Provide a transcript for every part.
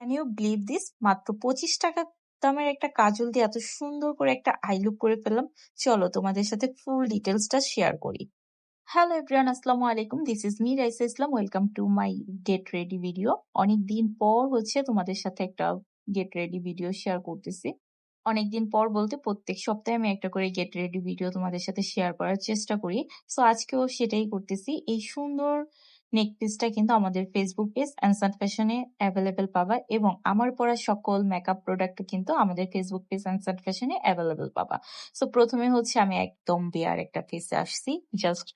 Can you believe this? মাত্র 25 টাকা দামের একটা কাজল দিয়ে এত সুন্দর করে একটা আই লুক করে ফেললাম। চলো তোমাদের সাথে ফুল ডিটেলসটা শেয়ার করি। হ্যালো এভরিওয়ান, আসসালামু আলাইকুম। This is me Raisa Islam. Welcome to my get ready video. অনেকদিন পর তোমাদের সাথে একটা গেট রেডি ভিডিও শেয়ার করতেছি। অনেকদিন পর বলতে প্রত্যেক সপ্তাহে আমি একটা করে গেট রেডি ভিডিও তোমাদের সাথে শেয়ার করার চেষ্টা করি। সো আজকেও সেটাই করতেছি। এই সুন্দর নেক পিসটা কিন্তু আমাদের ফেসবুক পেজ অ্যানসান্ট ফ্যাশনে অ্যাভেলেবেল পাবা, এবং আমার পরা সকল মেকআপ প্রোডাক্ট কিন্তু আমাদের ফেসবুক পেজ অ্যানসান্ট ফ্যাশনে অ্যাভেলেবেল পাবা। সো প্রথমে আমি একদম বেয়ার একটা ফেসে আসছি। জাস্ট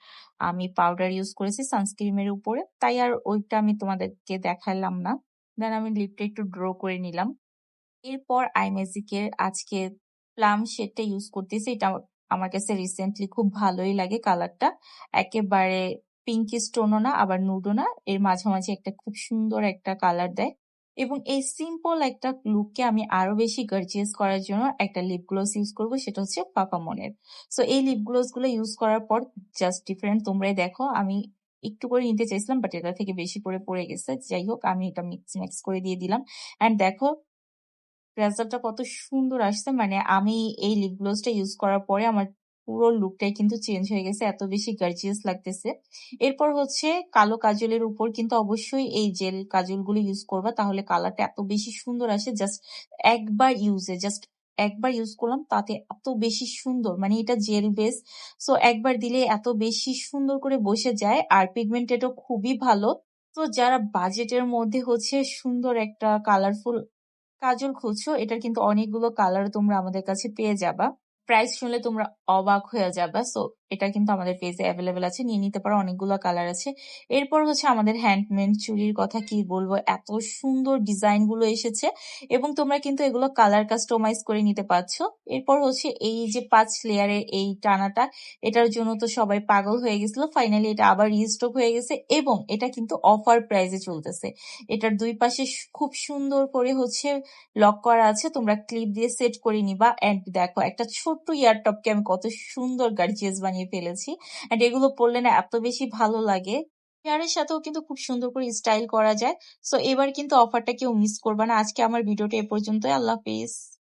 আমি পাউডার ইউজ করেছি সানস্ক্রিমের উপরে, তাই আর ওইটা আমি তোমাদেরকে দেখালাম না। দেন আমি লিপটা একটু ড্র করে নিলাম। এরপর আইম্যাজিকের আজকে প্লাম শেডটা ইউজ করতেছি। এটা আমার কাছে রিসেন্টলি খুব ভালোই লাগে কালারটা। একেবারে পিঙ্কি স্টোনও না আবার নুডও না, এর মাঝামাঝি একটা খুব সুন্দর একটা কালার দেয়। এবং এই সিম্পল একটা লুককে আমি আরো বেশি গর্জিয়াস করার জন্য একটা লিপ গ্লোস ইউজ করবো, সেটা হচ্ছে পাপামনের। সো এই লিপ গ্লোস গুলো ইউজ করার পর জাস্ট ডিফারেন্ট তোমরাই দেখো। আমি একটু করে নিতে চাইছিলাম বাট এটা থেকে বেশি করে পড়ে গেছে। যাই হোক, আমি এটা মিক্স করে দিয়ে দিলাম। অ্যান্ড দেখো রেজাল্টটা কত সুন্দর আসছে। মানে আমি এই লিপ গ্লোসটা ইউজ করার পরে আমার পুরো লুকটাই কিন্তু চেঞ্জ হয়ে গেছে, এত বেশি গার্জিয়াস লাগতেছে। এরপর কালো কাজলের উপর কিন্তু অবশ্যই এই জেল কাজলগুলো ইউজ করবা, তাহলে কালারটা এত বেশি সুন্দর আসে। জাস্ট একবার ইউজ করলাম, তাতে এত বেশি সুন্দর, মানে এটা জেল বেস। সো একবার দিলে এত বেশি সুন্দর করে বসে যায়, আর পিগমেন্টেডও খুবই ভালো। তো যারা বাজেটের মধ্যে সুন্দর একটা কালারফুল কাজল খুঁজছো, এটার কিন্তু অনেকগুলো কালার তোমরা আমাদের কাছে পেয়ে যাবা। প্রাইস শুনলে তোমরা অবাক হয়ে যাবে। সো এটা কিন্তু আমাদের পেজে অ্যাভেলেবেল আছে, নিয়ে নিতে পারো। অনেকগুলো কালার আছে। এরপর আমাদের হ্যান্ডমেড চুড়ির কথা কি বলবো, এত সুন্দর ডিজাইন গুলো এসেছে, এবং তোমরা কিন্তু এগুলো কালার কাস্টমাইজ করে নিতে পারছো। এরপর এই যে 5 লেয়ারের এই টানাটা, এটার জন্য তো সবাই পাগল হয়ে গেছিল। ফাইনালি এটা আবার রিস্টক হয়ে গেছে, এবং এটা কিন্তু অফার প্রাইসে চলতেছে। এটার দুই পাশে খুব সুন্দর করে লক করা আছে, তোমরা ক্লিপ দিয়ে সেট করে নিবা। এন্ড দেখো একটা ছোট্ট ইয়ার টপকে আমি কত সুন্দর গার্জিয়াস বানিয়ে ফেলেছি। এন্ড এগুলো পরলে না এত বেশি ভালো লাগে। হেয়ারের সাথেও কিন্তু খুব সুন্দর করে স্টাইল করা যায়। সো এবার কিন্তু অফারটা কেউ মিস করবা না। আজকে আমার ভিডিওটা এ পর্যন্তই। আল্লাহ হাফিজ।